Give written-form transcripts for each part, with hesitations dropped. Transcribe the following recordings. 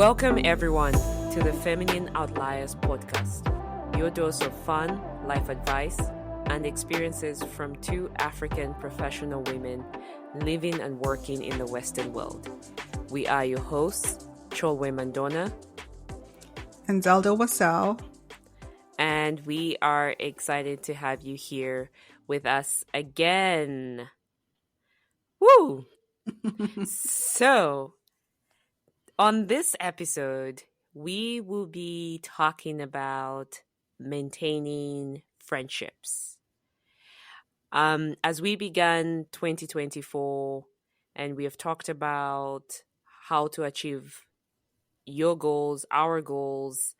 Welcome, everyone, to the Feminine Outliers podcast, your dose of fun, life advice, and experiences from two African professional women living and working in the Western world. We are your hosts, Cholwe Mandona and Zelda Wasau. And we are excited to have you here with us again. Woo! So, on this episode, we will be talking about maintaining friendships. As we began 2024, and we have talked about how to achieve your goals, our goals,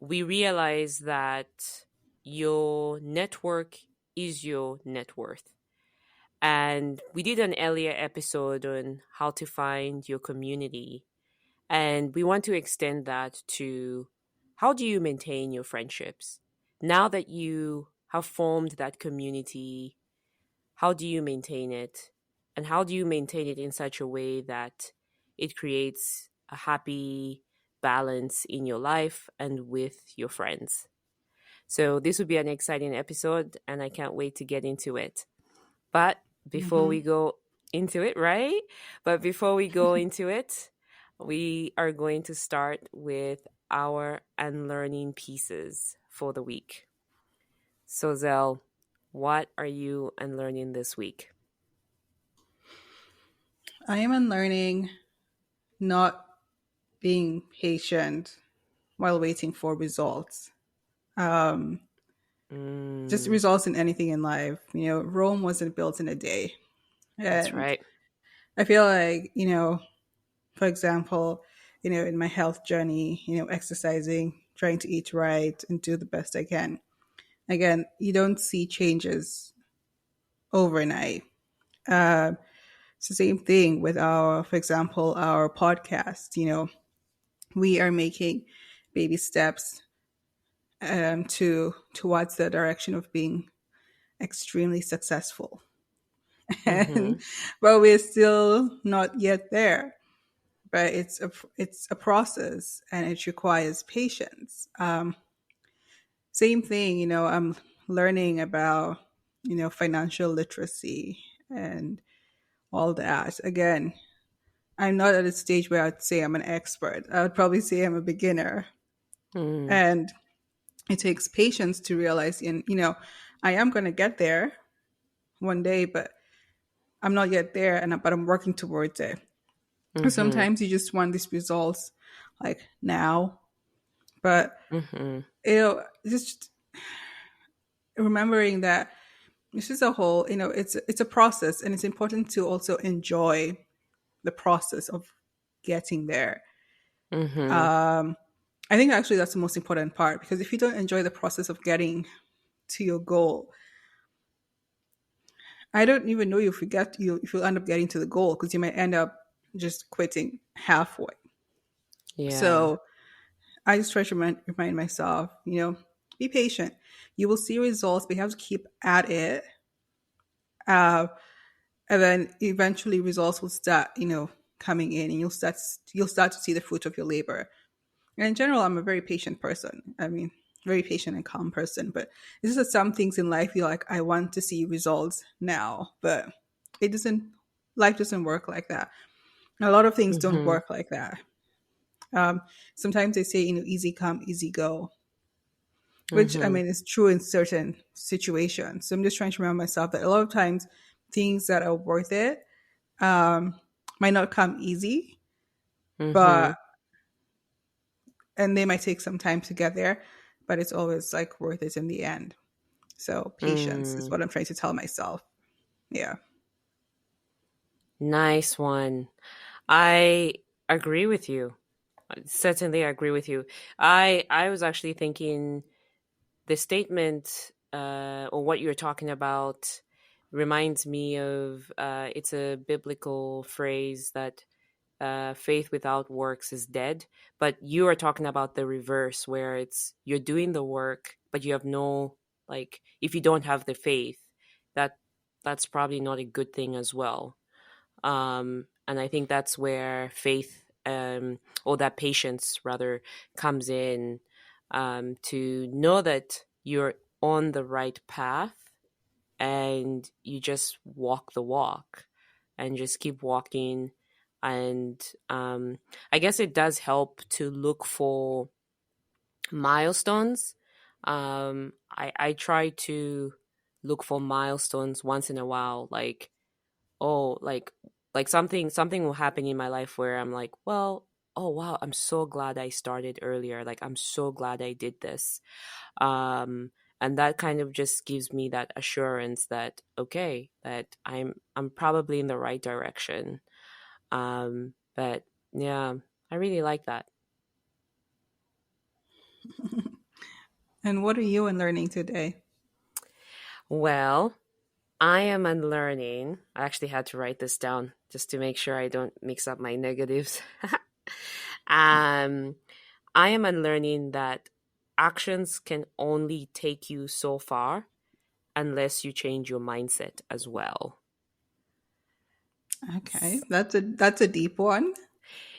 we realize that your network is your net worth. And we did an earlier episode on how to find your community. And we want to extend that to how do you maintain your friendships? Now that you have formed that community, how do you maintain it? And how do you maintain it in such a way that it creates a happy balance in your life and with your friends? So this will be an exciting episode, and I can't wait to get into it. But before we go into it, right? But before we go into it, we are going to start with our unlearning pieces for the week. So, Zell, what are you unlearning this week? I am unlearning not being patient while waiting for results. Just results in anything in life. You know, Rome wasn't built in a day. That's right. I feel like, for example, in my health journey, exercising, trying to eat right and do the best I can. Again, you don't see changes overnight. It's the same thing with for example, our podcast. We are making baby steps towards the direction of being extremely successful. But we're still not yet there. But it's a process, and it requires patience. Same thing, I'm learning about financial literacy and all that. Again, I'm not at a stage where I'd say I'm an expert. I would probably say I'm a beginner. And it takes patience to realize, I am going to get there one day, but I'm not yet there, but I'm working towards it. Sometimes you just want these results like now, but just remembering that this is a whole, it's a process, and it's important to also enjoy the process of getting there. I think actually that's the most important part, because if you don't enjoy the process of getting to your goal, I don't even know if you'll end up getting to the goal, because you might end up just quitting halfway. Yeah. So I just try to remind myself, be patient. You will see results, but you have to keep at it. And then eventually results will start, coming in, and you'll start to see the fruit of your labor. And in general, I'm a very patient person. I mean, very patient and calm person. But it's just some things in life you're like, I want to see results now, but life doesn't work like that. A lot of things don't work like that. Sometimes they say, easy come, easy go, which I mean is true in certain situations. So I'm just trying to remind myself that a lot of times things that are worth it might not come easy, and they might take some time to get there, but it's always like worth it in the end. So patience is what I'm trying to tell myself. Yeah. Nice one. I agree with you. Certainly, I agree with you. I was actually thinking the statement or what you're talking about reminds me of it's a biblical phrase that faith without works is dead. But you are talking about the reverse, where it's you're doing the work, but you have no, like, if you don't have the faith, that's probably not a good thing as well. And I think that's where faith or that patience rather comes in, to know that you're on the right path and you just walk the walk and just keep walking. And I guess it does help to look for milestones. I try to look for milestones once in a while, like, oh, like something will happen in my life where I'm like, well, oh wow, I'm so glad I started earlier. Like, I'm so glad I did this. Um, and that kind of just gives me that assurance that, okay, that I'm probably in the right direction. But yeah, I really like that. And what are you unlearning today? Well, I am unlearning. I actually had to write this down just to make sure I don't mix up my negatives. um, I am unlearning that actions can only take you so far unless you change your mindset as well. Okay, that's a deep one.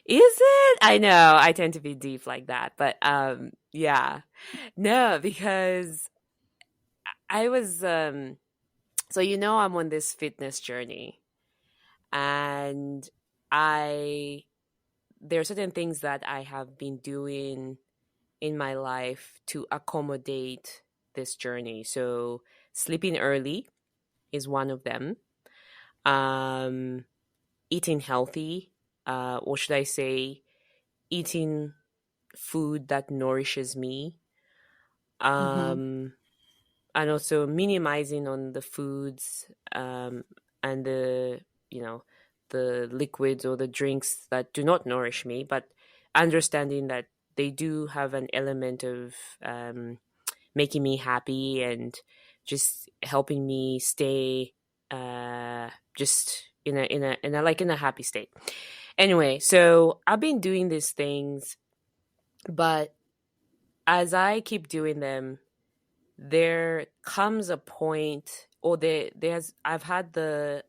Is it? I know I tend to be deep like that, but yeah. No, because I was so I'm on this fitness journey, and I there are certain things that I have been doing in my life to accommodate this journey. So sleeping early is one of them. Um Eating healthy, or should I say eating food that nourishes me, Mm-hmm. um, and also minimizing on the foods, and you know the liquids or the drinks that do not nourish me, but understanding that they do have an element of making me happy and just helping me stay just in a happy state. Anyway, so I've been doing these things, but as I keep doing them, there comes a point, or there's I've had the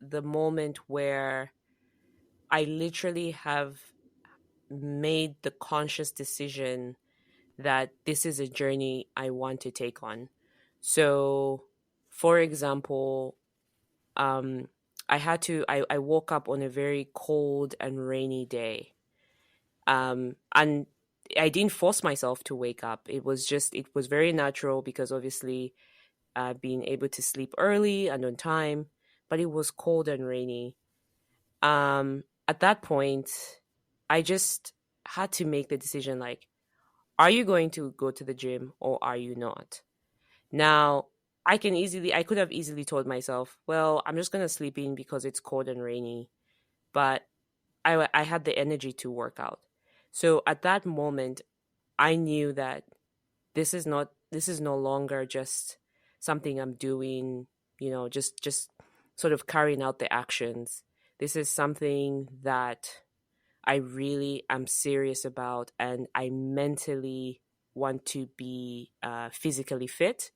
moment where I literally have made the conscious decision that this is a journey I want to take on. So, for example, um, I woke up on a very cold and rainy day. And I didn't force myself to wake up. It was very natural because obviously being able to sleep early and on time, but it was cold and rainy. At that point, I just had to make the decision, like, are you going to go to the gym or are you not? Now, I could have easily told myself, well, I'm just going to sleep in because it's cold and rainy, but I had the energy to work out. So at that moment, I knew that this is no longer just something I'm doing, just sort of carrying out the actions. This is something that I really am serious about, and I mentally want to be physically fit.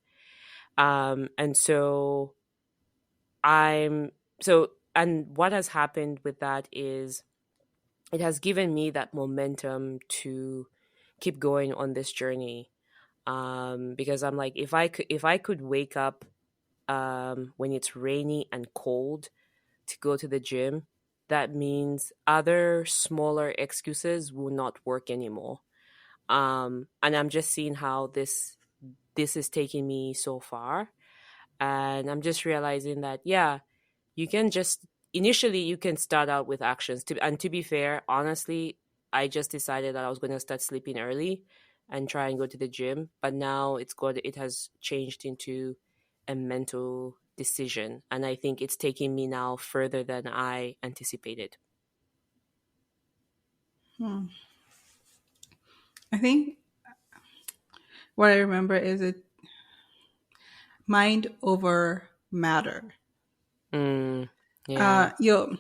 And so I'm so and what has happened with that is it has given me that momentum to keep going on this journey. Because I'm like, if I could wake up when it's rainy and cold to go to the gym, that means other smaller excuses will not work anymore. And I'm just seeing how this is taking me so far, and I'm just realizing that, yeah, you can just initially you can start out with actions. And to be fair, honestly, I just decided that I was going to start sleeping early and try and go to the gym, but now it has changed into a mental decision, and I think it's taking me now further than I anticipated. Hmm. I think what I remember is it mind over matter. Mm, yeah. Uh, you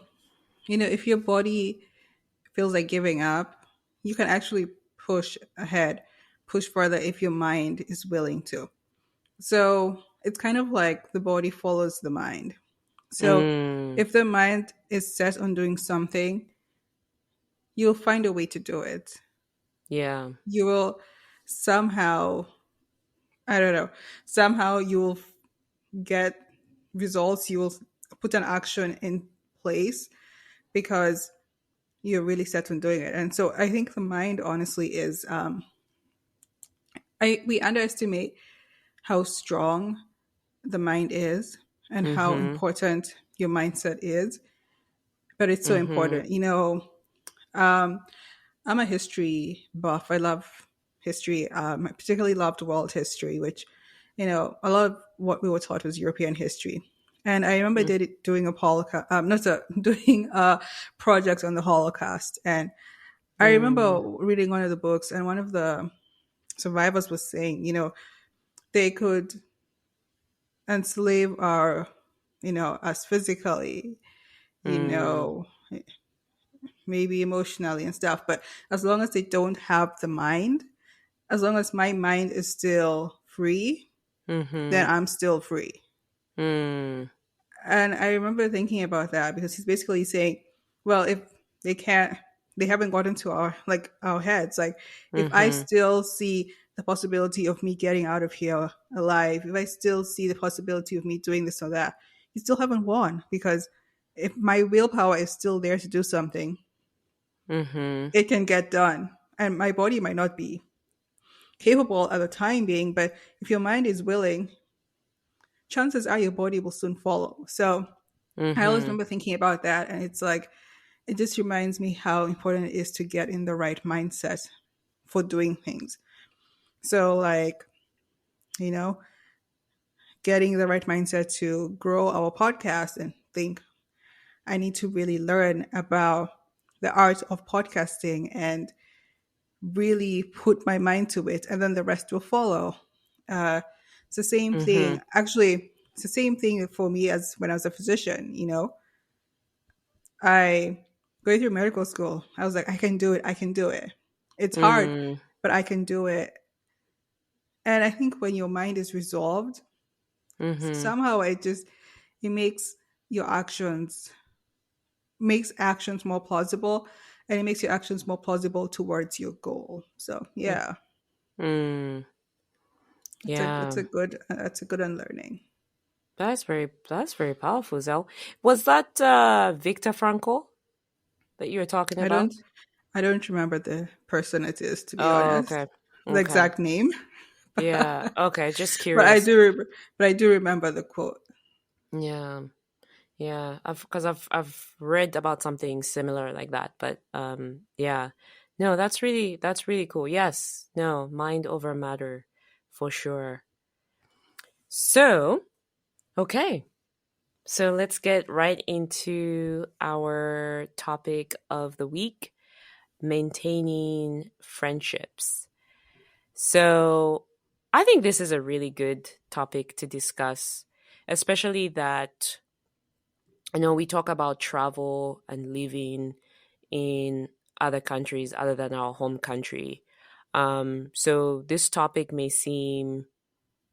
if your body feels like giving up, you can actually push ahead, push further if your mind is willing to. So it's kind of like the body follows the mind. So Mm, if the mind is set on doing something, you'll find a way to do it. Yeah. You will somehow, I don't know, somehow you will get results. You will put an action in place because you're really set on doing it. And so I think the mind, honestly, is we underestimate how strong the mind is and how Mm-hmm. important your mindset is. But it's so Mm-hmm. important. Um, I'm a history buff. I love history. I particularly loved world history, which, a lot of what we were taught was European history. And I remember doing a not a, doing a project on the Holocaust. And I remember Mm-hmm. reading one of the books, and one of the survivors was saying, they could enslave us physically, you Mm-hmm. know, maybe emotionally and stuff. But as long as they don't have the mind, as long as my mind is still free, then Mm-hmm. I'm still free. Mm-hmm. And I remember thinking about that because he's basically saying, well, if they can't, they haven't gotten to our heads. Like, if I Mm-hmm. still see the possibility of me getting out of here alive, if I still see the possibility of me doing this or that, you still haven't won, because if my willpower is still there to do something, Mm-hmm. it can get done. And my body might not be capable at the time being, but if your mind is willing, chances are your body will soon follow. So I always Mm-hmm. remember thinking about that. And it's like, it just reminds me how important it is to get in the right mindset for doing things. So, like, you know, getting the right mindset to grow our podcast and think, I need to really learn about the art of podcasting and really put my mind to it, and then the rest will follow. Uh, it's the same Mm-hmm. thing. Actually, it's the same thing for me as when I was a physician. I going through medical school, I was like, I can do it. I can do it. It's hard, Mm-hmm. but I can do it. And I think when your mind is resolved, Mm-hmm. somehow it makes your actions more plausible, and it makes your actions more plausible towards your goal. So yeah, Mm-hmm. Yeah. that's a good unlearning. That's very powerful, Zell. Was that Viktor Frankl that you were talking I about? don't I don't remember the person it is, to be Oh, honest, okay. the Okay. exact name, Yeah. Okay. Just but I curious. do but I do remember the quote. Yeah. Yeah. I've read about something similar like that, but yeah. No, that's really cool. Yes. No, mind over matter for sure. So, okay. So let's get right into our topic of the week, maintaining friendships. So I think this is a really good topic to discuss, especially that I know we talk about travel and living in other countries other than our home country. So this topic may seem,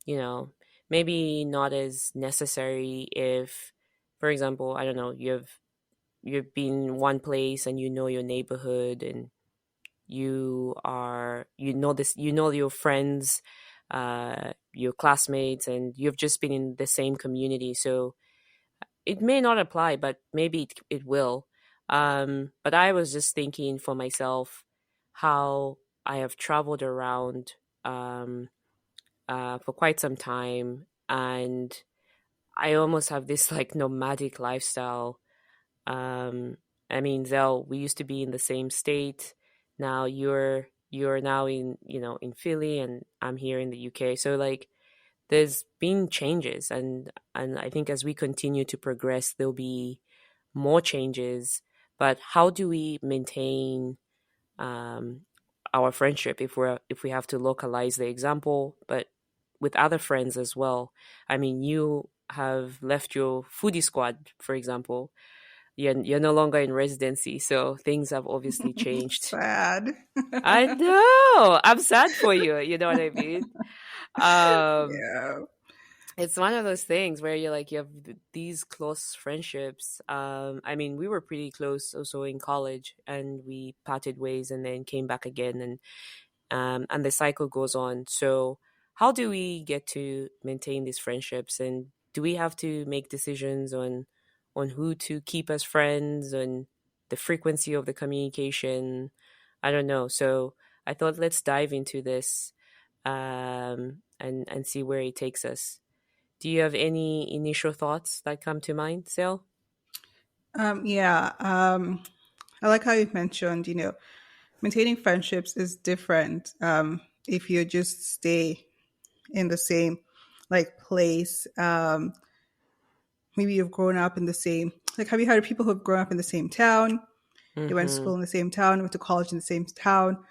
you know, maybe not as necessary if, for example, I don't know, you've been in one place and you know your neighborhood and you know your friends, your classmates, and you've just been in the same community, so it may not apply, but maybe it will. But I was just thinking for myself how I have traveled around um, for quite some time, and I almost have this like nomadic lifestyle. um, I mean, Zell, we used to be in the same state. Now you're now in Philly, and I'm here in the UK. So like, there's been changes, and I think as we continue to progress, there'll be more changes. But how do we maintain um, our friendship if we have to localize the example, but with other friends as well? I mean, you have left your foodie squad, for example. You're no longer in residency, so things have obviously changed. Sad. I know. I'm sad for you. You know what I mean? Um, Yeah. It's one of those things where you're like you have these close friendships. I mean, we were pretty close also in college, and we parted ways and then came back again, and the cycle goes on. So, how do we get to maintain these friendships, and do we have to make decisions on who to keep as friends and the frequency of the communication? I don't know. So, I thought let's dive into this and see where it takes us. Do you have any initial thoughts that come to mind, Sil? Yeah, I like how you mentioned, maintaining friendships is different if you just stay in the same like place. Maybe you've grown up in the same, like, have you heard of people who have grown up in the same town? They went to Mm-hmm. school in the same town, went to college in the same town,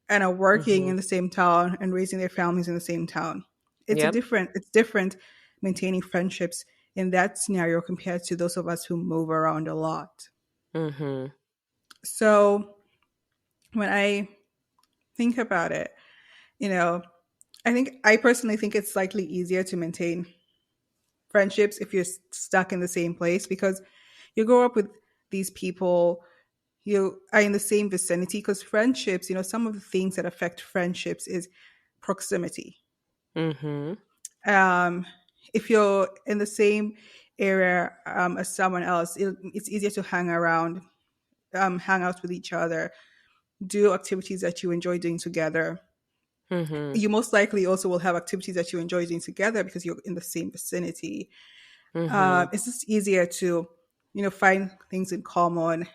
and are working Mm-hmm. in the same town and raising their families in the same town. Yep. It's different maintaining friendships in that scenario compared to those of us who move around a lot. Mm-hmm. So when I think about it, you know, I personally think it's slightly easier to maintain friendships if you're stuck in the same place because you grow up with these people, you are in the same vicinity. Because friendships, some of the things that affect friendships is proximity. Mm-hmm. um, if you're in the same area as someone else, it's easier to hang out with each other, do activities that you enjoy doing together. Mm-hmm. You most likely also will have activities that you enjoy doing together because you're in the same vicinity. Mm-hmm. It's just easier to, find things in common.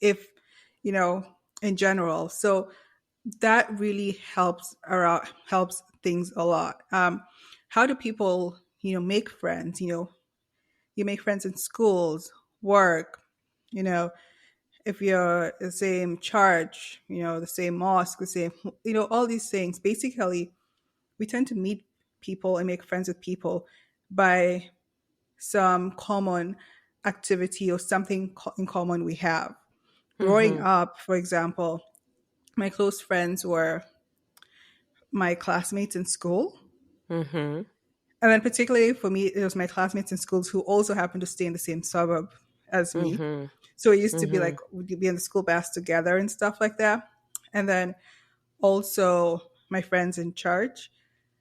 If, you know, in general. So that really helps things a lot. How do people, make friends? You make friends in schools, work, you know, if you're the same church, the same mosque, the same, all these things. Basically, we tend to meet people and make friends with people by some common activity or something in common we have. Growing Mm-hmm. up, for example, my close friends were my classmates in school. Mm-hmm. And then, particularly for me, it was my classmates in schools who also happened to stay in the same suburb as me. Mm-hmm. So it used to be Mm-hmm. like we'd be in the school bus together and stuff like that. And then also my friends in church,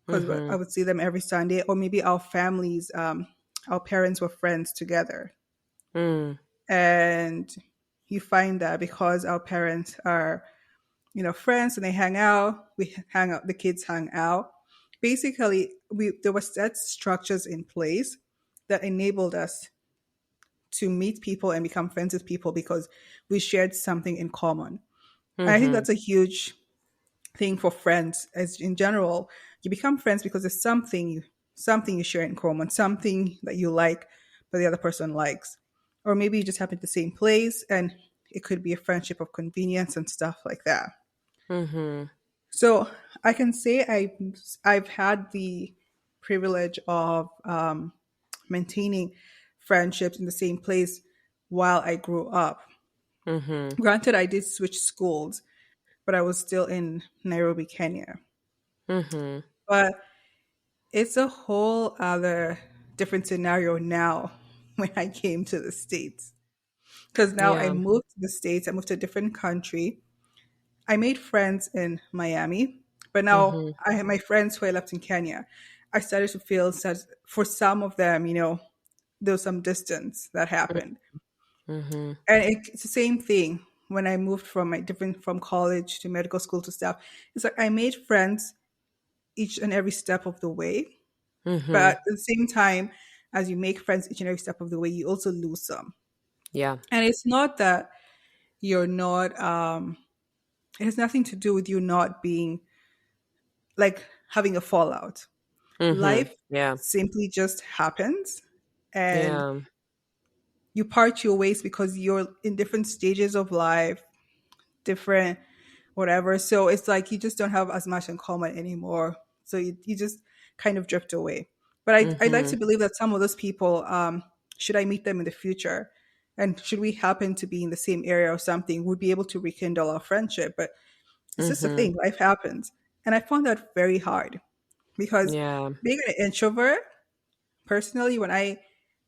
because I Mm-hmm. would see them every Sunday, or maybe our families, our parents were friends together. Mm. And you find that because our parents are, friends and they hang out, we hang out, the kids hang out. Basically, there were set structures in place that enabled us to meet people and become friends with people because we shared something in common. And I think Mm-hmm. that's a huge thing for friends as in general. You become friends because there's something you share in common, something that you like but the other person likes. Or maybe you just happen to the same place and it could be a friendship of convenience and stuff like that. Mm-hmm. So I can say I've had the privilege of maintaining friendships in the same place while I grew up. Mm-hmm. Granted, I did switch schools, but I was still in Nairobi, Kenya. Mm-hmm. But it's a whole other different scenario now when I came to the States. Because now I Yeah. moved to the States, I moved to a different country. I made friends in Miami, but now Mm-hmm. I have my friends who I left in Kenya. I started to feel that for some of them, there was some distance that happened. Mm-hmm. And it's the same thing when I moved from college to medical school to stuff. It's like I made friends each and every step of the way, but Mm-hmm. at the same time, as you make friends each and every step of the way, you also lose some. Yeah. And it's not that you're not. It has nothing to do with you not being like having a fallout. Mm-hmm. Life Yeah. simply just happens, and Yeah. you part your ways because you're in different stages of life, different whatever. So it's like you just don't have as much in common anymore. So you just kind of drift away. But I'd like Mm-hmm. to believe that some of those people, should I meet them in the future, and should we happen to be in the same area or something, would be able to rekindle our friendship. But it's just a Mm-hmm. thing. Life happens, and I found that very hard because Yeah. being an introvert. personally, when I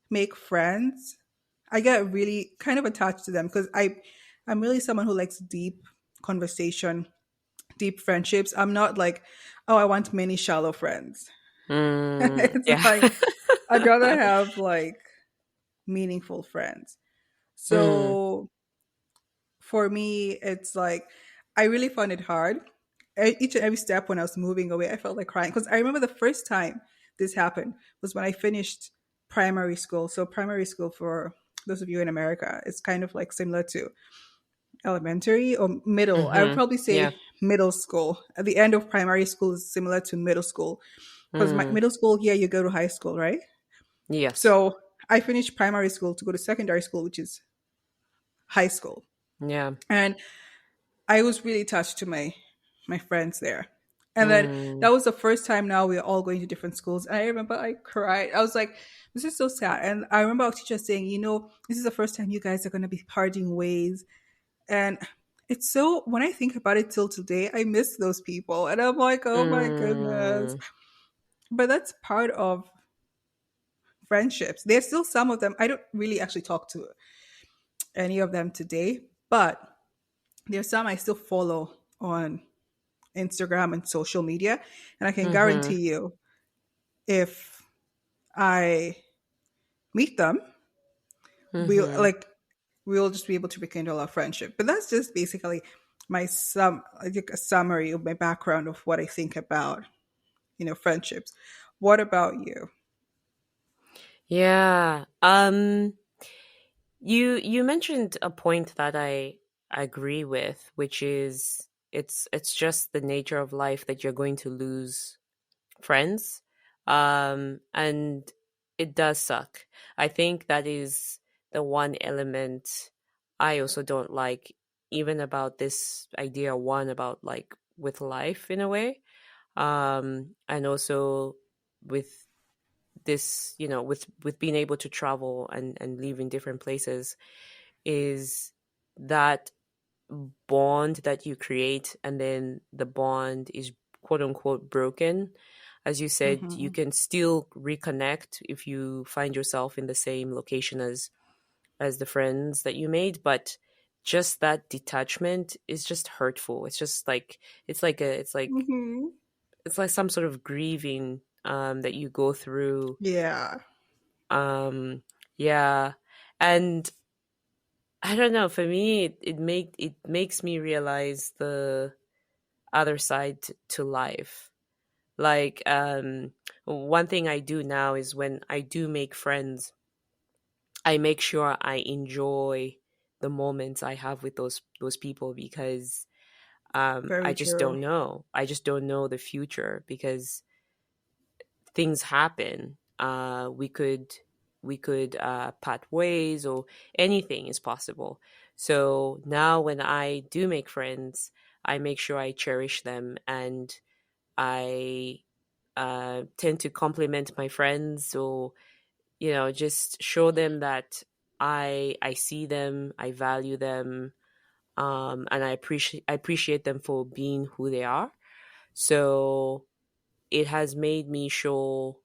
make friends, I get really kind of attached to them because I'm really someone who likes deep conversation, deep friendships. I'm not like, oh, I want many shallow friends. It's Yeah. like I'd rather have like meaningful friends. Mm, So for me, it's like I really found it hard. Each and every step when I was moving away, I felt like crying because I remember the first time this happened was when I finished primary school. So primary school, for those of you in America, it's kind of like similar to elementary or middle. I would mm-hmm. probably Yeah. say middle school. At the end of primary school is similar to middle school because my Mm, middle school here you go to high school, right? yes. So I finished primary school to go to secondary school, which is high school, Yeah. and I was really touched to my friends there. And then Mm, that was the first time now we are all going to different schools. And I remember I cried. I was like, this is so sad. And I remember our teacher saying, this is the first time you guys are going to be parting ways. And it's so, when I think about it till today, I miss those people. And I'm like, oh my goodness. mm, But that's part of friendships. There's still some of them. I don't really actually talk to any of them today, but there's some I still follow on Instagram and social media. And I can mm-hmm. guarantee you, if I meet them, we'll Mm-hmm. like we'll just be able to rekindle our friendship. But that's just basically like a summary of my background of what I think about, friendships. What about you? Yeah. You mentioned a point that I agree with, which is it's just the nature of life that you're going to lose friends. And it does suck. I think that is the one element I also don't like, even about this idea, one about like with life in a way. And also with this, with being able to travel and live in different places, is that bond that you create, and then the bond is quote unquote broken. As you said, you Hmm. can still reconnect if you find yourself in the same location as the friends that you made, but just that detachment is just hurtful. It's just like it's like a Hmm. it's like some sort of grieving that you go through. Yeah, um yeah. And I don't know, for me it makes me realize the other side to life. Like, one thing I do now is when I do make friends, I make sure I enjoy the moments I have with those people, because I very just true. don't know. I just don't know the future, because things happen. We could part ways, or anything is possible. So now when I do make friends, I make sure I cherish them, and I tend to compliment my friends, or just show them that I see them, I value them, and I appreciate them for being who they are. So it has made me show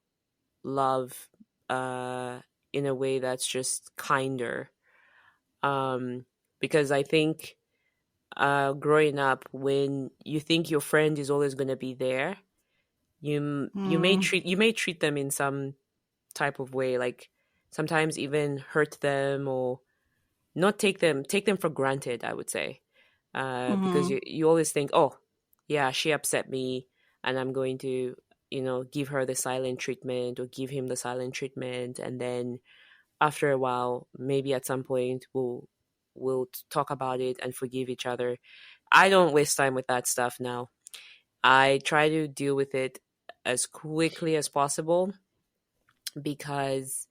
love uh, in a way that's just kinder. Um, because I think, growing up, when you think your friend is always going to be there, Mm. you may treat them in some type of way, like sometimes even hurt them, or not take them for granted, I would say. Because Hmm. you always think, oh yeah, she upset me, and I'm going to give her the silent treatment, or give him the silent treatment, and then after a while, maybe at some point, we'll talk about it and forgive each other. I don't waste time with that stuff now. I try to deal with it as quickly as possible, because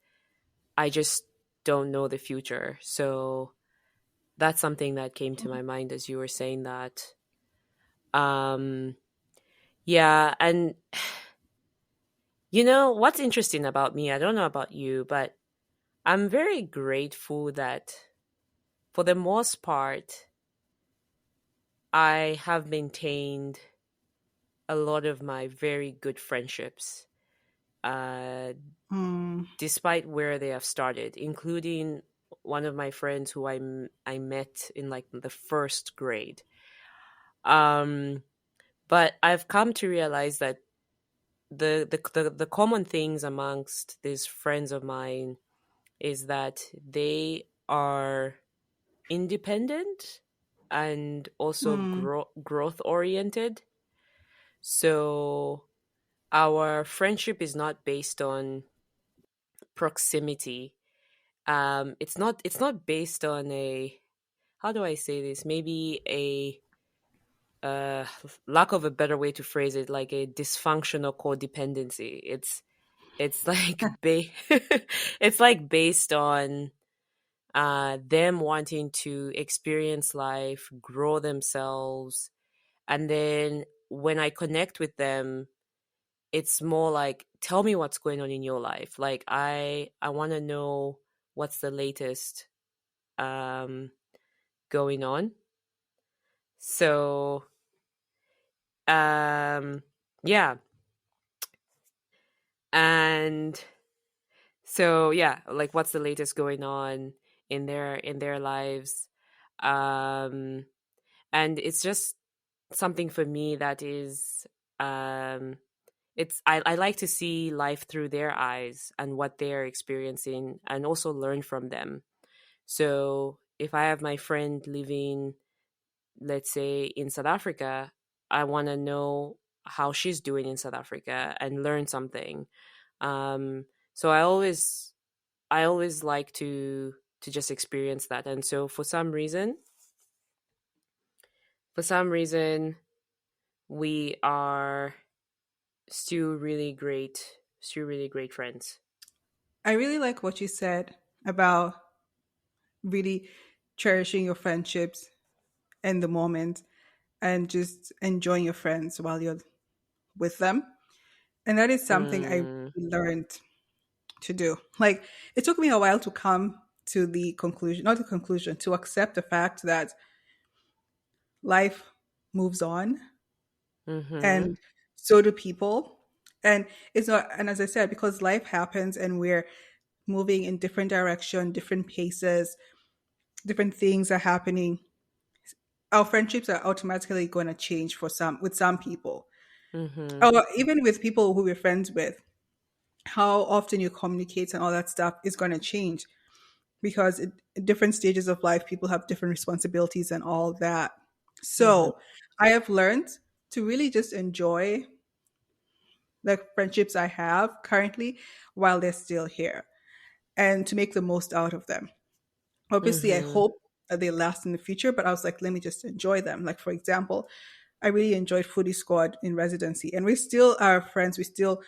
I just don't know the future. So that's something that came to my mind as you were saying that. Um, yeah, and what's interesting about me, I don't know about you, but I'm very grateful that for the most part, I have maintained a lot of my very good friendships. uh, Mm. despite where they have started, including one of my friends who I met in like the first grade. Um, but I've come to realize that the common things amongst these friends of mine is that they are independent and also Mm. growth oriented. So our friendship is not based on proximity. It's not based on a, how do I say this? Maybe a uh lack of a better way to phrase it, like a dysfunctional codependency. It's like it's like based on them wanting to experience life, grow themselves, and then when I connect with them, it's more like, tell me what's going on in your life. Like I want to know what's the latest um going on. So um yeah, and so yeah, like what's the latest going on in their lives. um and it's just something for me that is um I like to see life through their eyes and what they're experiencing and also learn from them. So if I have my friend living, let's say, in South Africa, I want to know how she's doing in South Africa and learn something. So I always like to just experience that. And so for some reason we are still really great friends. I really like what you said about really cherishing your friendships in the moment and just enjoying your friends while you're with them. And that is something I Mm, learned to do. Like, it took me a while to come to the conclusion, not the conclusion, to accept the fact that life moves on mhm. and so do people. And it's not, and as I said, because life happens and we're moving in different direction, different paces, different things are happening, our friendships are automatically going to change for some, with some people. Mhm. Or even with people who we're friends with, how often you communicate and all that stuff is going to change because at different stages of life, people have different responsibilities and all that. Mhm. So I have learned to really just enjoy the friendships I have currently while they're still here and to make the most out of them. Obviously, I Mhm. hope that they last in the future, but I was like, let me just enjoy them. Like, for example, I really enjoyed Foodie Squad in residency, and we still are friends. We still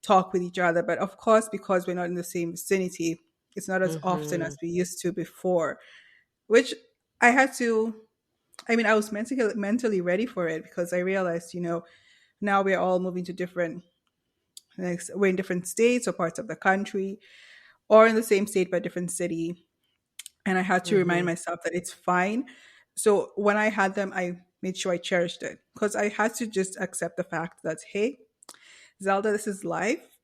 talk with each other, but of course, because we're not in the same vicinity, it's not as often as Mhm. we used to before. Which I had to. I mean, I was mentally ready for it because I realized, now we're all moving to different. Like, we're in different states or parts of the country, or in the same state but different city. And I had to remind Mhm. myself that it's fine. So when I had them, I made sure I cherished it because I had to just accept the fact that, hey, Zelda, this is life.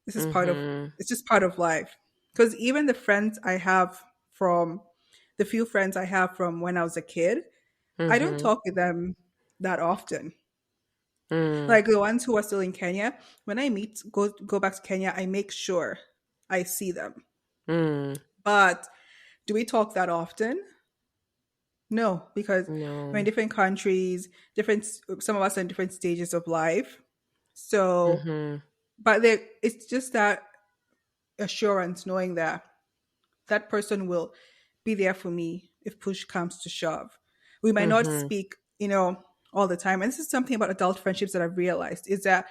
This is part of, Mhm. it's just part of life. Because even the friends I have from, the few friends I have from when I was a kid, I don't Mhm. talk with them that often. Mm. Like the ones who are still in Kenya, when I go back to Kenya, I make sure I see them. Mm. But do we talk that often? No, because we're in No. different countries, different. Some of us are in different stages of life. So, Mhm. but it's just that assurance, knowing that that person will be there for me if push comes to shove. We might not Mhm. speak, all the time. And this is something about adult friendships that I've realized is that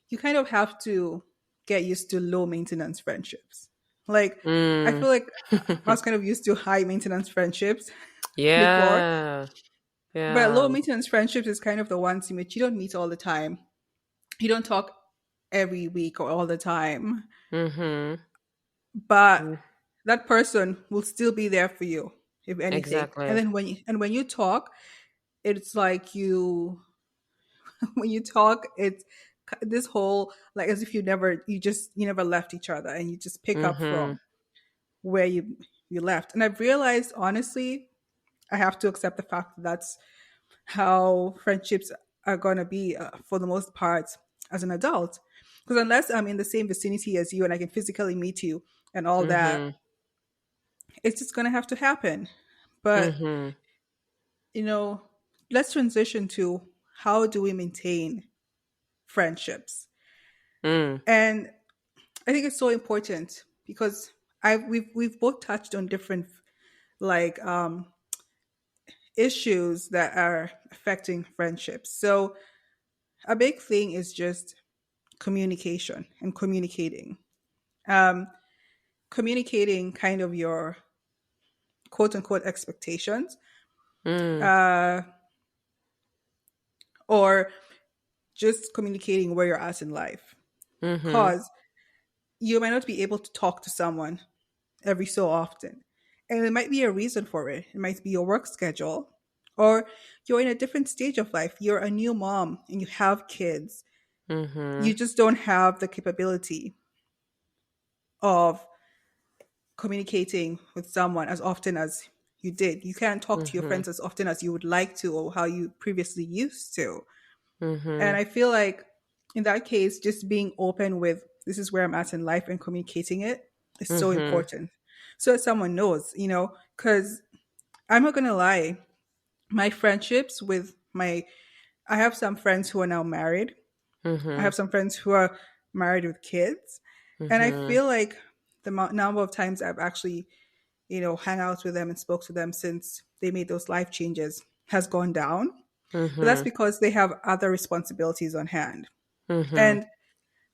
you kind of have to get used to low maintenance friendships. Like, I Mm. feel like I was kind of used to high maintenance friendships before. Yeah. But low Yeah. maintenance friendships is kind of the ones in which you don't meet all the time. You don't talk every week or all the time. Mhm. But Mm. that person will still be there for you, if anything. And Exactly. then when you talk, it's like you when you talk, it's this whole, like, as if you never left each other, and you just pick up Mhm. from where you left. And I've realized, honestly, I have to accept the fact that that's how friendships are going to be, for the most part, as an adult. Because unless I'm in the same vicinity as you and I can physically meet you and all that, Mhm. it's just going to have to happen. But, Mhm. you know, let's transition to, how do we maintain friendships? Mm. And I think it's so important because we've both touched on different, like, issues that are affecting friendships. So a big thing is just communication and communicating. Um, Communicating kind of your quote unquote expectations, Mm. uh, or just communicating where you're at in life. Mhm. Because you might not be able to talk to someone every so often. And there might be a reason for it. It might be your work schedule, or you're in a different stage of life. You're a new mom and you have kids. You Mhm. just don't have the capability of communicating with someone as often as you did. You can't talk to your Mhm. friends as often as you would like to, or how you previously used to. And Mhm. I feel like in that case, just being open with, this is where I'm at in life, and communicating it is so Mhm. important. So that someone knows, because I'm not going to lie, my friendships with I have some friends who are now married. I Mhm. have some friends who are married with kids. And I Mhm. feel like the number of times I've actually, hang out with them and spoke to them since they made those life changes has gone down. But that's Mhm. because they have other responsibilities on hand. Mhm. And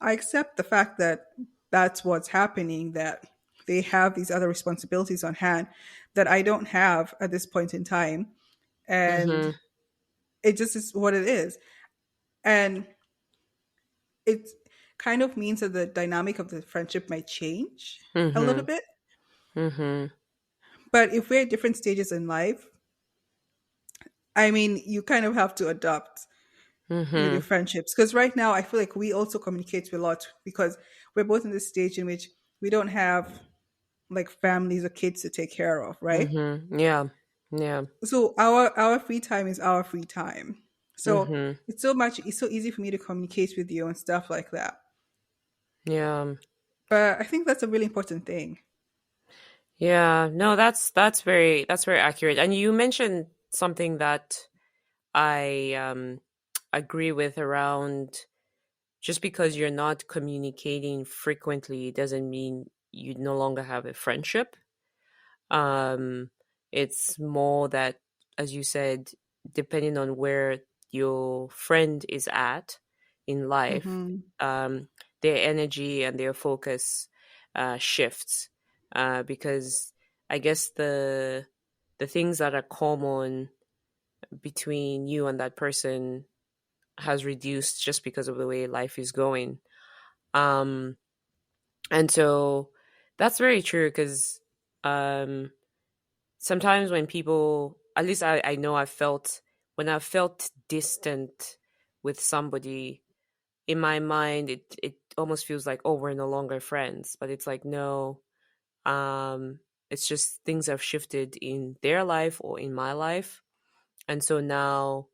I accept the fact that that's what's happening, that they have these other responsibilities on hand that I don't have at this point in time. And Mhm. it just is what it is. And it kind of means that the dynamic of the friendship might change a little Mhm. bit. Mhm. But if we're at different stages in life, I mean, you kind of have to adapt with your Mhm. friendships. Because right now, I feel like we also communicate a lot because we're both in this stage in which we don't have like families or kids to take care of, right? Mhm. Yeah. Yeah. So our free time is our free time. So Mhm. it's so easy for me to communicate with you and stuff like that. Yeah. But I think that's a really important thing. Yeah. No, that's very accurate. And you mentioned something that I agree with around, just because you're not communicating frequently doesn't mean you no longer have a friendship. Um, it's more that, as you said, depending on where your friend is at in life, Mm-hmm. their energy and their focus shifts. Because I guess the things that are common between you and that person has reduced just because of the way life is going. Um, and so that's very true because um, sometimes when people, at least I know I've felt, when I've felt distant with somebody, in my mind, it almost feels like, oh, we're no longer friends. But it's like, no, um, it's just things have shifted in their life or in my life. And so now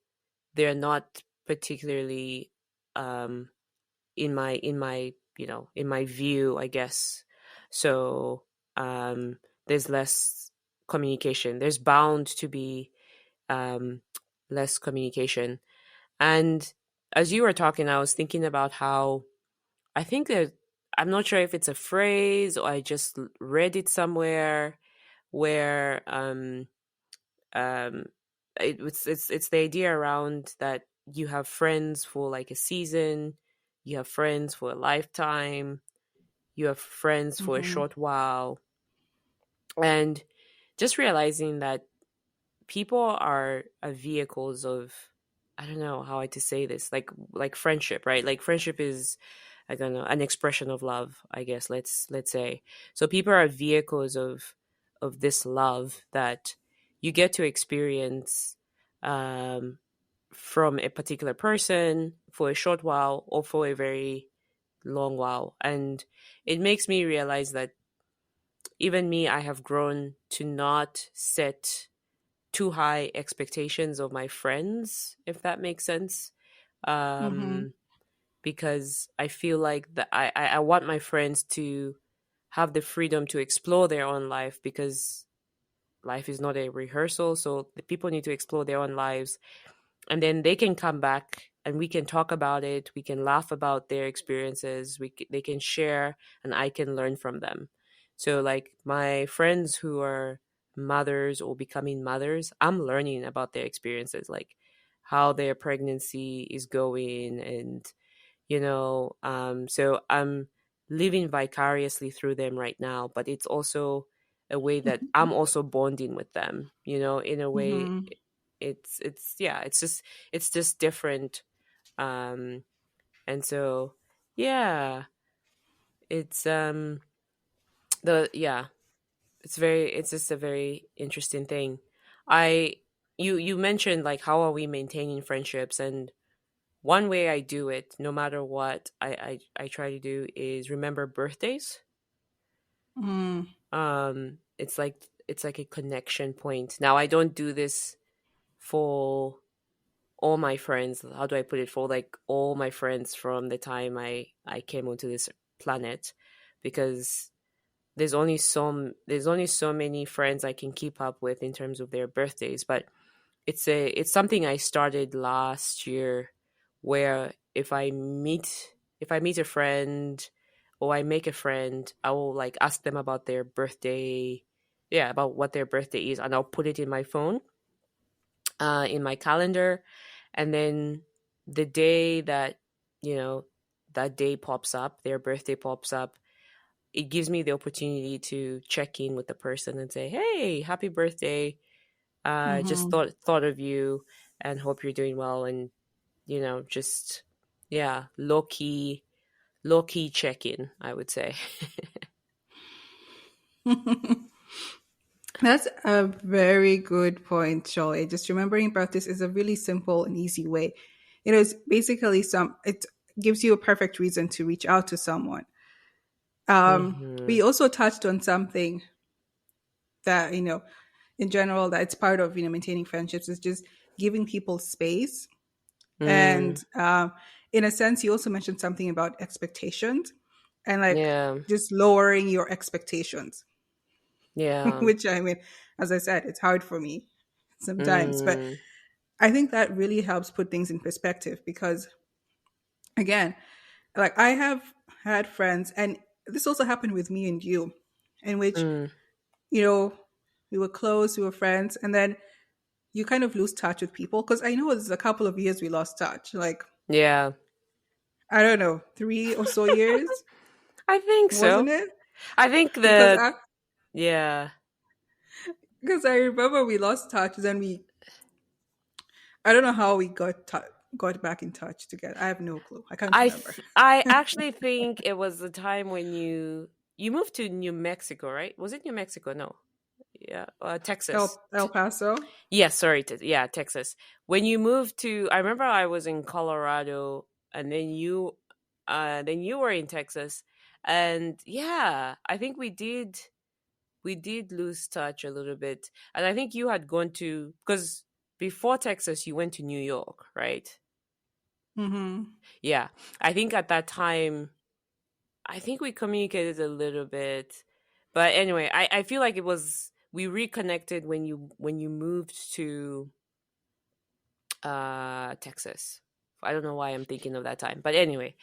they're not particularly um, in my view, I guess. So there's less communication. There's bound to be um, less communication. And as you were talking, I was thinking about how I think that, I'm not sure if it's a phrase or I just read it somewhere, where um it's the idea around that you have friends for like a season, you have friends for a lifetime, you have friends for a Mm-hmm. short while. And just realizing that people are vehicles of, I don't know how to say this, like friendship, right? Like friendship is, I don't know, an expression of love, I guess, let's say. So people are vehicles of this love that you get to experience um from a particular person for a short while or for a very long while. And it makes me realize that even me, I have grown to not set too high expectations of my friends, if that makes sense. Mm-hmm. Um, because I feel like that I want my friends to have the freedom to explore their own life, because life is not a rehearsal. So the people need to explore their own lives, and then they can come back and we can talk about it. We can laugh about their experiences. They can share, and I can learn from them. So like my friends who are mothers or becoming mothers, I'm learning about their experiences, like how their pregnancy is going, and so I'm living vicariously through them right now, but it's also a way that I'm also bonding with them, in a way. Mm-hmm. It's yeah, it's just different. um and so yeah, it's the yeah it's just a very interesting thing. I You mentioned like how are we maintaining friendships, and one way I do it, no matter what I try to do, is remember birthdays. Mm-hmm. It's like a connection point. Now I don't do this for all my friends. How do I put it? For like all my friends from the time I came onto this planet, because there's only so many friends I can keep up with in terms of their birthdays. But it's something I started last year, where if I meet a friend or I make a friend, I will like ask them about their birthday, yeah, about what their birthday is, and I'll put it in my phone, in my calendar, and then the day you know that day pops up, their birthday pops up, it gives me the opportunity to check in with the person and say, "Hey, happy birthday! Just Mm-hmm. thought of you, and hope you're doing well." And just yeah, low key check in, I would say. That's a very good point, Joy. Just remembering birthdays is a really simple and easy way. It's basically it gives you a perfect reason to reach out to someone. Hmm. We also touched on something that, in general, that it's part of, maintaining friendships is just giving people space. And Mm, in a sense, you also mentioned something about expectations and like yeah, just lowering your expectations, yeah. which I mean, as I said, it's hard for me sometimes, but Mm, I think that really helps put things in perspective because, again, like I have had friends, and this also happened with me and you, in which, mm, you know, we were close, we were friends, and then you kind of lose touch with people. Because I know it's a couple of years we lost touch, like, yeah, I don't know, 3 or so years, I think wasn't so. it? I think Because the Yeah. I remember we lost touch, then I don't know how we got back in touch together. I have no clue. I can't remember. I actually think it was the time when you moved to New Mexico, right? Was it New Mexico? No. Yeah, Texas. El Paso. Yeah, sorry, yeah, Texas. When you moved to, I remember I was in Colorado, and then you were in Texas, and yeah, I think we did lose touch a little bit, and I think you had gone to, because before Texas you went to New York, right? Mm-hmm. Yeah, I think at that time, I think we communicated a little bit, but anyway, I feel like it was we reconnected when you moved to Texas. I don't know why I'm thinking of that time, but anyway,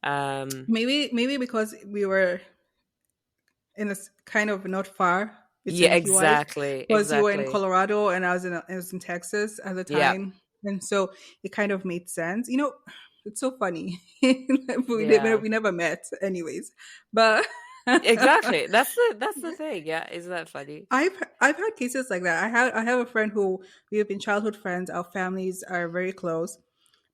um, Maybe because we were in kind of not far yeah, vicinity wise, exactly, because you were in exactly, Colorado and I was in Texas at the yeah, time, and so it kind of made sense. It's so funny. yeah, We never met, anyways, but. exactly. That's the thing. Yeah, isn't that funny? I've had cases like that. I have a friend who we have been childhood friends. Our families are very close,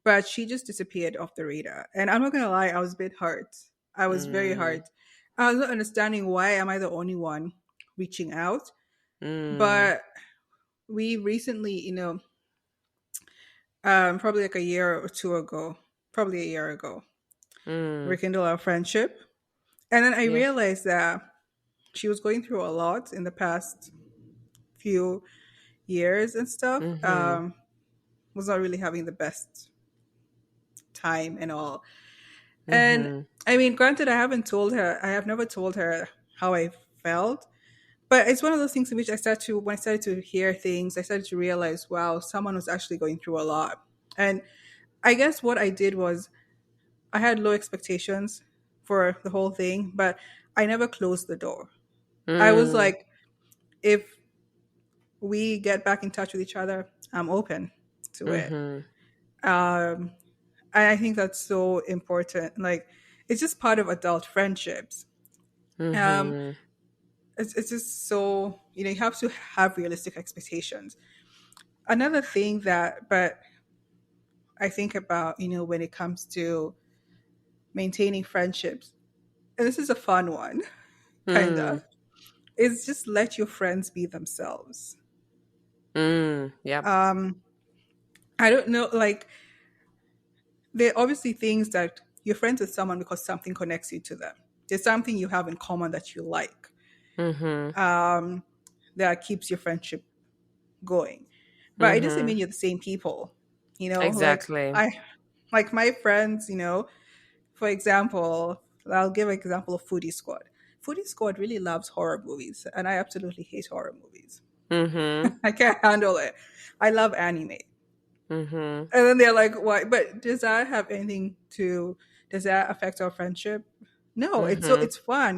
but she just disappeared off the radar. And I'm not gonna lie, I was a bit hurt. I was very Mm, hurt. I was not understanding why am I the only one reaching out. mm, But we recently, probably like a year or two ago, probably a year ago, Mm. rekindle our friendship. And then I Yeah. realized that she was going through a lot in the past few years and stuff. Mm-hmm. Was not really having the best time and all. And Mm-hmm. I mean, granted, I have never told her how I felt, but it's one of those things in which when I started to hear things, I started to realize, wow, someone was actually going through a lot. And I guess what I did was I had low expectations for the whole thing, but I never closed the door. I was Mm. like, if we get back in touch with each other, I'm open to it. Mm-hmm. Um, and I think that's so important. Like, it's just part of adult friendships. Um, Mm-hmm. it's just so, you have to have realistic expectations. Another thing but I think about, when it comes to maintaining friendships, and this is a fun one, kind Mm. of, is just let your friends be themselves. Mm. Yep. Um, I don't know, like, there are obviously things that you're friends with someone because something connects you to them. There's something you have in common that you like, Mm-hmm. um, that keeps your friendship going. But it doesn't Mm-hmm. mean you're the same people. Like Exactly. like my friends, for example, I'll give an example of Foodie Squad. Foodie Squad really loves horror movies, and I absolutely hate horror movies. Mm-hmm. I can't handle it. I love anime. Mm-hmm. And then they're like, why? But does that affect our friendship? No, Mm-hmm. it's fun.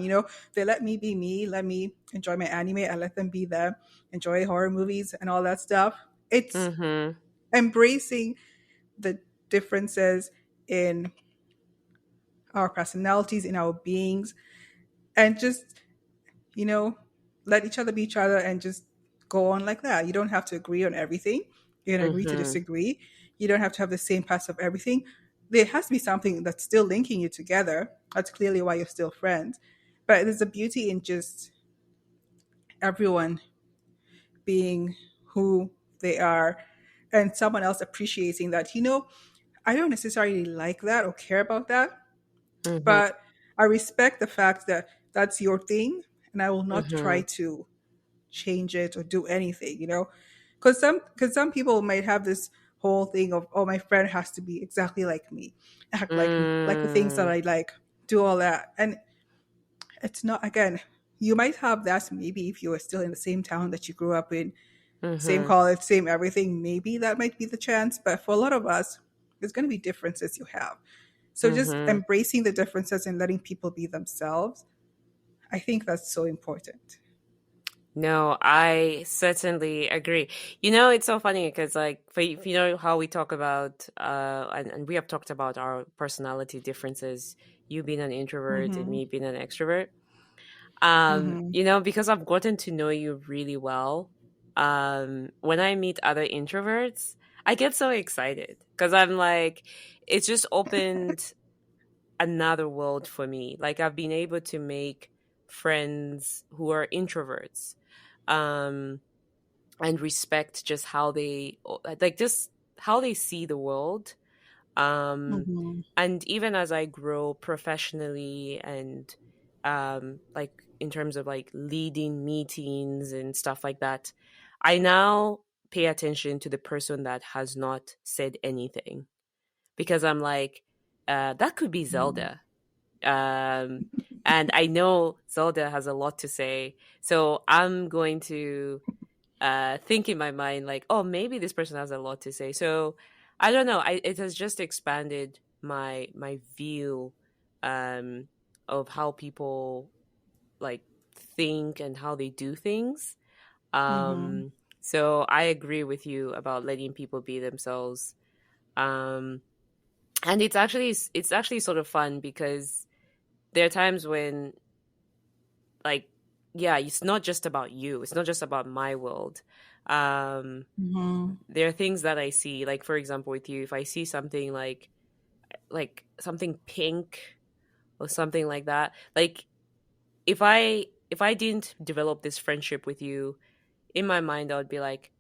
They let me be me, let me enjoy my anime, I let them be them, enjoy horror movies and all that stuff. It's Mm-hmm. embracing the differences in our personalities, in our beings, and just, you know, let each other be each other and just go on like that. You don't have to agree on everything. You can agree to Mm-hmm. disagree. You don't have to have the same parts of everything. There has to be something that's still linking you together. That's clearly why you're still friends. But there's a beauty in just everyone being who they are and someone else appreciating that. I don't necessarily like that or care about that, Mm-hmm. but I respect the fact that that's your thing, and I will not try Mm-hmm. to change it or do anything. Because some people might have this whole thing of, oh, my friend has to be exactly like me, act like me, like the things that Mm. I like, do all that. And it's not, again, you might have that maybe if you were still in the same town that you grew up in, same Mm-hmm. college, same everything, maybe that might be the chance. But for a lot of us, there's going to be differences you have. So just Mm-hmm. embracing the differences and letting people be themselves, I think that's so important. No, I certainly agree. It's so funny because, like, if you know how we talk about, and we have talked about our personality differences, you being an introvert and Mm-hmm. me being an extrovert. Mm-hmm. Because I've gotten to know you really well, when I meet other introverts, I get so excited because I'm like, it's just opened another world for me. Like, I've been able to make friends who are introverts. Um, and respect just how they like just how they see the world. um Mm-hmm. and even as I grow professionally and like in terms of like leading meetings and stuff like that, I now pay attention to the person that has not said anything, because I'm like, that could be Zelda. um and I know Zelda has a lot to say, so I'm going to think in my mind like, oh, maybe this person has a lot to say. So I don't know. It has just expanded my view um, of how people like think and how they do things. Mm-hmm. So I agree with you about letting people be themselves. Um, and it's actually sort of fun because there are times when, like, yeah, it's not just about you. It's not just about my world. Um, Mm-hmm. there are things that I see, like for example with you, if I see something like something pink or something like that, like if I didn't develop this friendship with you, in my mind I would be like,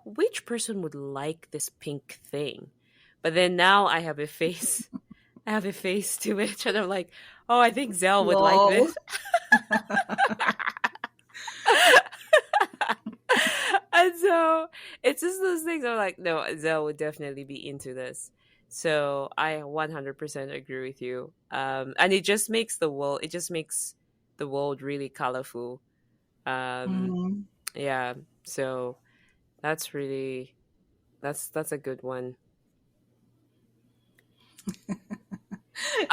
which person would like this pink thing? But then now I have a face. I have a face to it, and I'm like, oh, I think Zell would like Lol. this. And so it's just those things. I'm like, no, Zell would definitely be into this. So I 100% agree with you. And it just makes the world. It just makes the world really colorful. Um, Mm. yeah. So that's really that's a good one.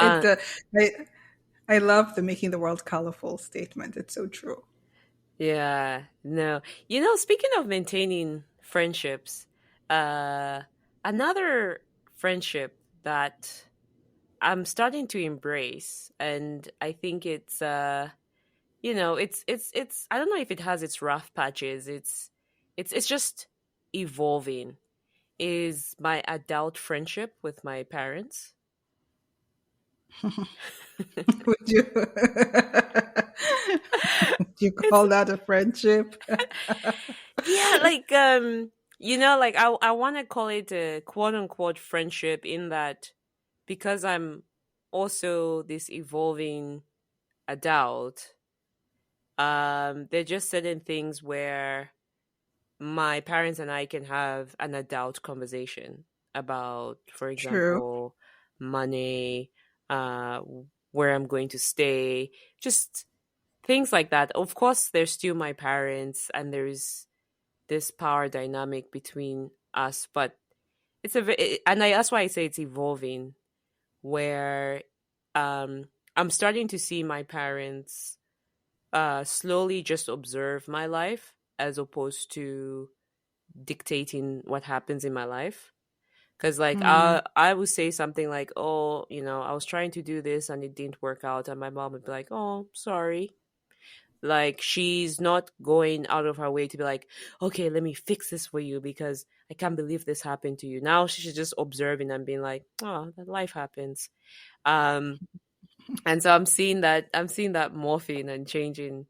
It Uh, I I love the making the world colorful statement. It's so true. yeah. No. Speaking of maintaining friendships, uh, another friendship that I'm starting to embrace, and I think it's I don't know if it has its rough patches. It's just evolving. Is my adult friendship with my parents. Would you would you It's call that a friendship? Yeah, like like I want to call it a quote unquote friendship in that because I'm also this evolving adult. There are just certain things where my parents and I can have an adult conversation about, for True. example, money, where I'm going to stay, just things like that. Of course, they're still my parents, and there's this power dynamic between us, but that's why I say it's evolving, where um, I'm starting to see my parents slowly just observe my life as opposed to dictating what happens in my life. Because like Mm. I would say something like, oh, I was trying to do this and it didn't work out, and my mom would be like, oh, sorry. Like she's not going out of her way to be like, okay, let me fix this for you because I can't believe this happened to you. Now she's just observing and being like, oh, that life happens. Um, and so I'm seeing that morphing and changing.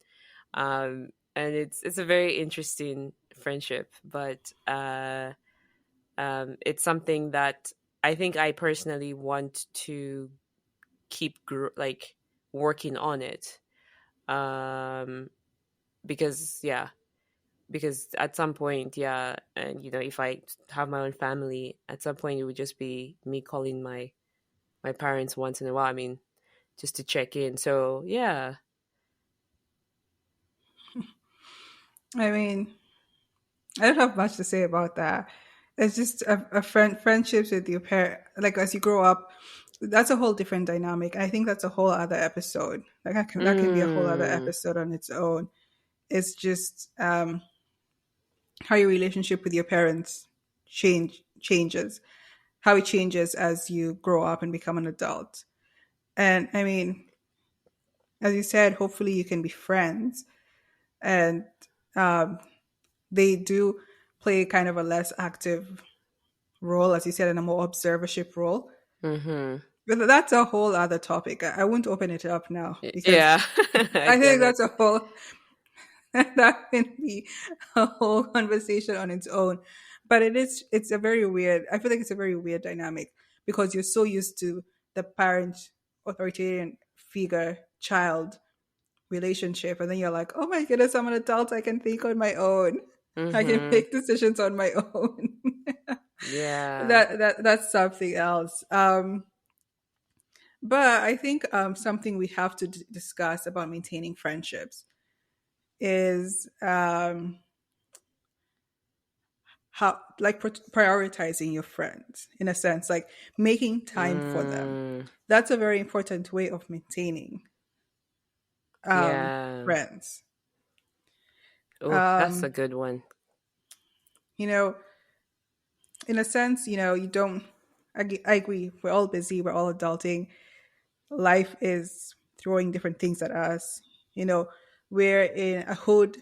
And it's a very interesting friendship, but it's something that I think I personally want to keep like working on it. Um, because at some point, yeah, and if I have my own family, at some point it would just be me calling my parents once in a while. I mean, just to check in. So yeah. I mean, I don't have much to say about that. It's just a friendships with your parent, like as you grow up, that's a whole different dynamic. I think that's a whole other episode. Like that can be a whole other Mm, episode on its own. It's just how your relationship with your parents changes, how it changes as you grow up and become an adult. And I mean, as you said, hopefully you can be friends, and um, they do play kind of a less active role, as you said, in a more observership role. mm-hmm. But that's a whole other topic. I won't open it up now because Yeah, I I get think it. that's a whole that can be a whole conversation on its own. But it's a very weird. I feel like it's a very weird dynamic because you're so used to the parent authoritarian figure child relationship, and then you're like, oh my goodness, I'm an adult. I can think on my own. I can Mm-hmm. make decisions on my own. Yeah. That's something else. But I think something we have to discuss about maintaining friendships is how, like, prioritizing your friends in a sense, like making time for them. Mm, That's a very important way of maintaining yeah. friends. Oh, that's a Um, good one. you know, in a sense, you don't. I agree. We're all busy. We're all adulting. Life is throwing different things at us. You know, we're in a hood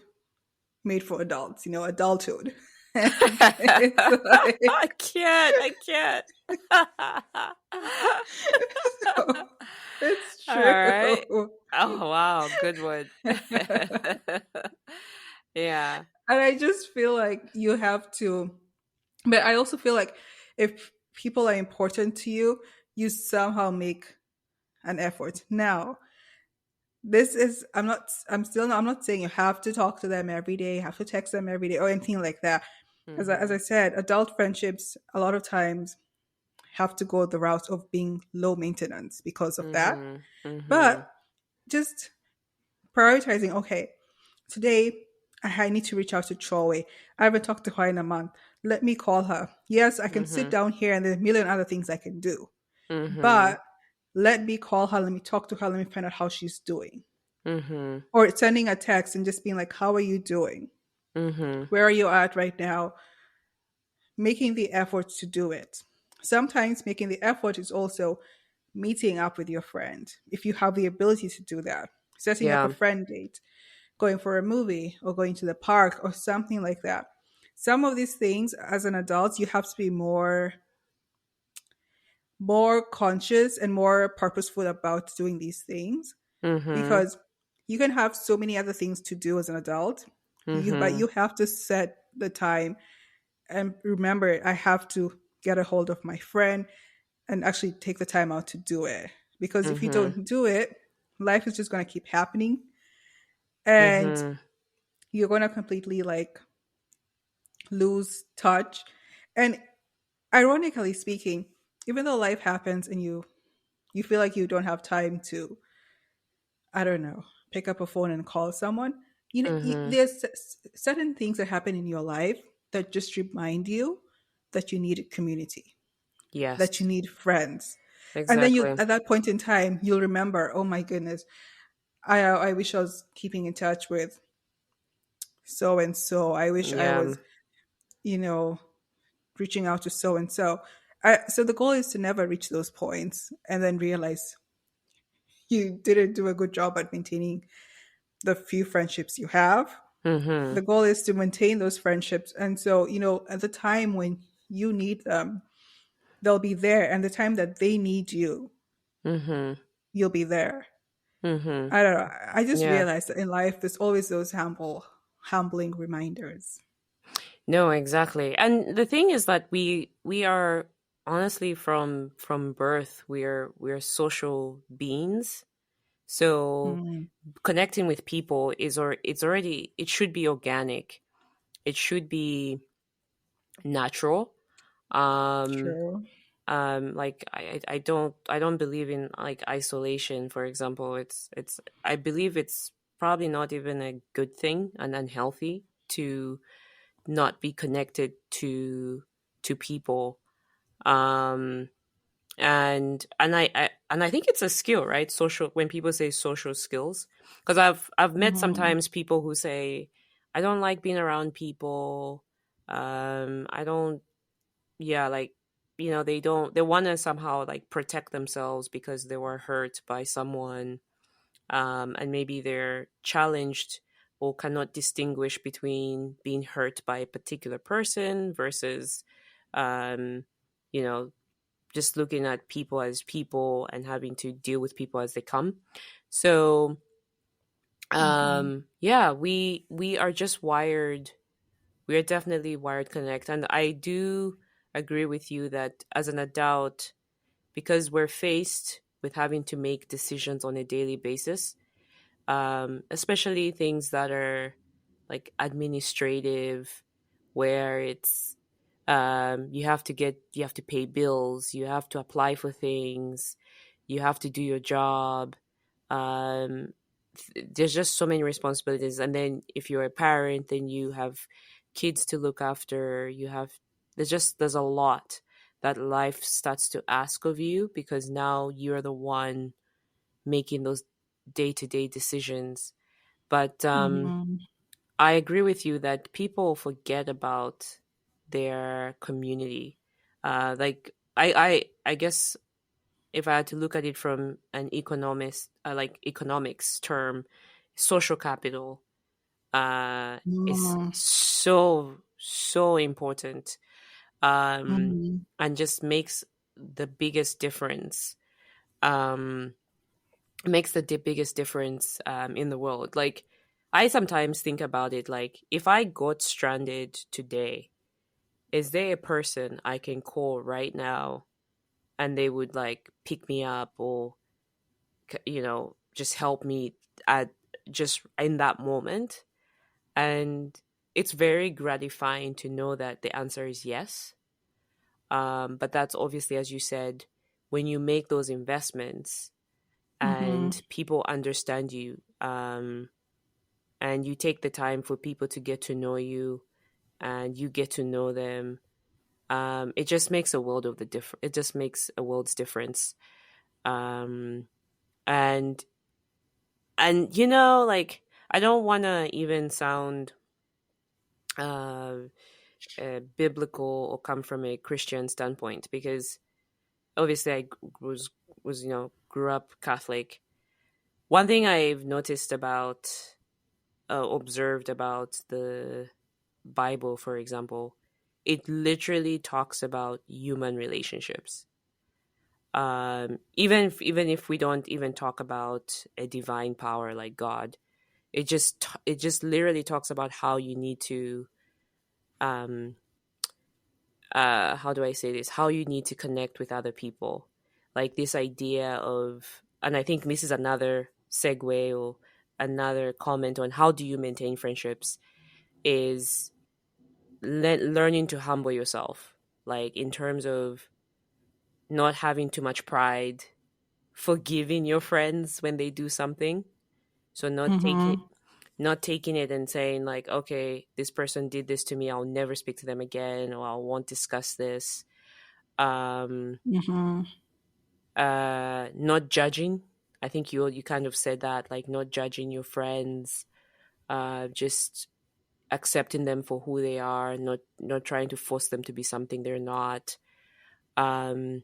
made for adults. Adulthood, and it's I like can't. I can't. so, it's All right. true. Oh wow, good one. Yeah. And I just feel like you have to, but I also feel like if people are important to you, you somehow make an effort. Now, this is, I'm not saying you have to talk to them every day, have to text them every day or anything like that. As I Mhm. said, adult friendships a lot of times have to go the route of being low maintenance because of that. Mhm. Mhm. But just prioritizing, okay, today I need to reach out to Troy. I haven't talked to her in a month. Let me call her. Yes, I can sit Mhm. down here and there's a million other things I can do. Mhm. But let me call her, let me talk to her, let me find out how she's doing. Mhm. Or sending a text and just being like, how are you doing? Mhm. Where are you at right now? Making the effort to do it. Sometimes making the effort is also meeting up with your friend if you have the ability to do that. Setting up a Yeah. friend date, going for a movie or going to the park or something like that. Some of these things as an adult you have to be more conscious and more purposeful about doing these things Mhm. because you can have so many other things to do as an adult. But Mhm. you have to set the time and remember I have to get a hold of my friend and actually take the time out to do it. Because if you Mhm. don't do it, life is just going to keep happening and Mhm. you're going to completely like lose touch. And ironically speaking, even though life happens and you feel like you don't have time to, I don't know, pick up a phone and call someone, Mhm. there's certain things that happen in your life that just remind you that you need a community, that you Yes. need friends. And then you Exactly. at that point in time you'll remember, oh my goodness, I wish I was keeping in touch with so and so. I wish I Yeah. was, you know, reaching out to so and so. So the goal is to never reach those points and then realize you didn't do a good job at maintaining the few friendships you have. Mhm. The goal is to maintain those friendships. And so, at the time when you need them, they'll be there. And the time that they need you, Mhm. you'll be there. Mhm. I don't know. I just Yeah. realized that in life, there's always those humbling reminders. No, exactly. And the thing is that we are honestly from birth we're social beings. So Mm, connecting with people it's already it should be organic. It should be natural. Um true. like I don't believe in like isolation, for example. It's I believe it's probably not even a good thing and unhealthy to not be connected to people. um and I think it's a skill, right? Social, when people say social skills, because I've met Hmm. sometimes people who say I don't like being around people. I don't, yeah, like, they want to somehow like protect themselves because they were hurt by someone. And maybe they're challenged or cannot distinguish between being hurt by a particular person versus um you know just looking at people as people and having to deal with people as they come. So Hmm. yeah, we are just wired. We are definitely wired connect. And I do agree with you that as an adult, because we're faced with having to make decisions on a daily basis, especially things that are like administrative, where it's you have to pay bills, you have to apply for things, you have to do your job. um there's just so many responsibilities, and then if you're a parent, then you have kids to look after. There's a lot that life starts to ask of you, because now you're the one making those day-to-day decisions. But Hmm. I agree with you that people forget about their community. Like I guess if I had to look at it from an economist, like economics term, social capital is Hmm. so important, Hmm. and just makes the biggest difference. Um, Makes the biggest difference in the world. Like I sometimes think about it like, if I got stranded today, is there a person I can call right now and they would like pick me up, or just help me at just in that moment? And it's very gratifying to know that the answer is yes. But that's obviously, as you said, when you make those investments Mm-hmm. and people understand you, and you take the time for people to get to know you and you get to know them, it just makes a world of the difference. It just makes a world's difference. Um, and like, I don't want to even sound uh, biblical or come from a Christian standpoint, because obviously was grew up Catholic. One thing I've noticed about observed about the Bible, for example, it literally talks about human relationships. Even if we don't even talk about a divine power like God, it just literally talks about how you need to, um how do I say this? How you need to connect with other people. Like this idea of, and I think this is another segue or another comment on how do you maintain friendships, is learning to humble yourself. Like in terms of not having too much pride, forgiving your friends when they do something. So Mm-hmm. not taking it and saying like, okay, this person did this to me, I'll never speak to them again, or I won't discuss this. Um Mm-hmm. Not judging. I think you kind of said that, like not judging your friends, just accepting them for who they are, not trying to force them to be something they're not. Um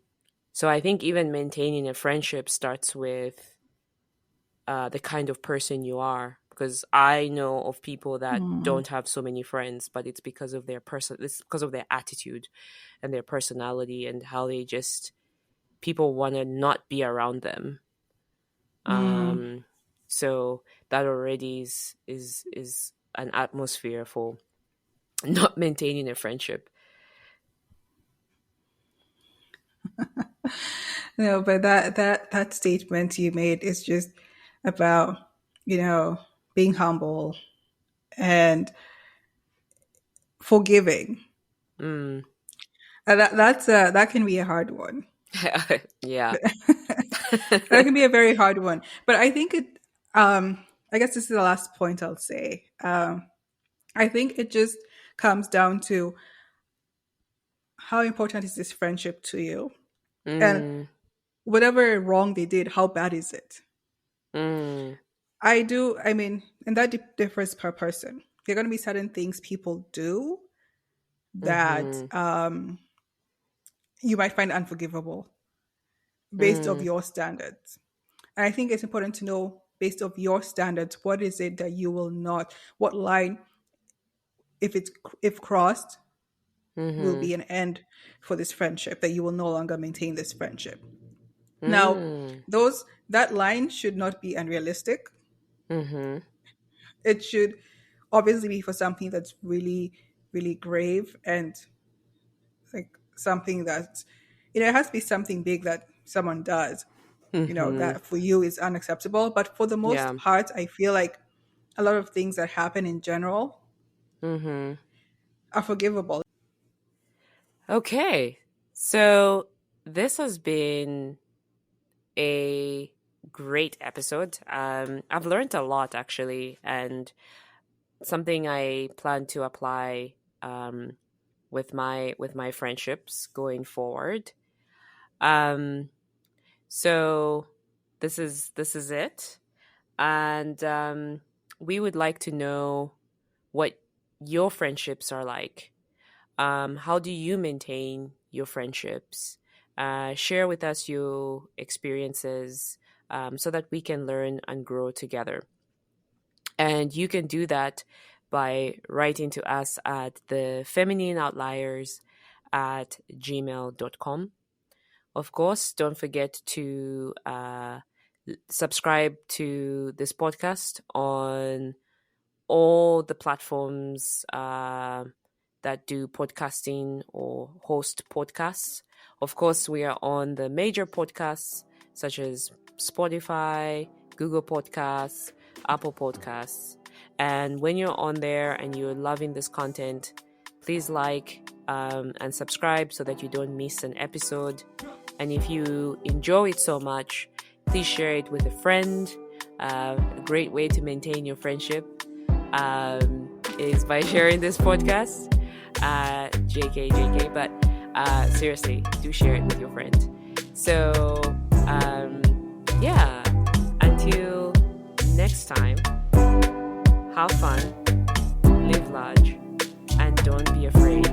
so I think even maintaining a friendship starts with the kind of person you are, because I know of people that Mm-hmm. don't have so many friends, but it's because of their person, it's because of their attitude and their personality and how they just, people want to not be around them. Mm-hmm. um so that already is an atmosphere for not maintaining a friendship. No, but that statement you made is just about, you know, being humble and forgiving. Mm. And that can be a hard one. Yeah. That can be a very hard one. But I think it. I guess this is the last point I'll say. I think it just comes down to how important is this friendship to you, and Mm. whatever wrong they did, how bad is it? Mm. I do. I mean, and that differs per person. There are going to be certain things people do that Mm-hmm. you might find unforgivable based of Mm. your standards. And I think it's important to know based of your standards what is it that you will not, what line, if it's if crossed, will Mm-hmm. be an end for this friendship, that you will no longer maintain this friendship. Now, Mm. those that line should not be unrealistic. Mm-hmm. It should obviously be for something that's really, really grave, and like something that, it has to be something big that someone does, Mm-hmm. that for you is unacceptable. But for the most Yeah. part, I feel like a lot of things that happen in general Mm-hmm. are forgivable. Okay. So this has been a great episode. I've learned a lot actually, and something I plan to apply with my friendships going forward. Um, so this is it, and we would like to know what your friendships are like. How do you maintain your friendships? Share with us your experiences, so that we can learn and grow together. And you can do that by writing to us at the feminine outliers at gmail.com. Of course, don't forget to subscribe to this podcast on all the platforms that do podcasting or host podcasts. Of course, we are on the major podcasts such as Spotify, Google Podcasts, Apple Podcasts. And when you're on there and you're loving this content, please like and subscribe so that you don't miss an episode. And if you enjoy it so much, please share it with a friend. A great way to maintain your friendship is by sharing this podcast. JK, but seriously, do share it with your friend. So, yeah, until next time, have fun, live large, and don't be afraid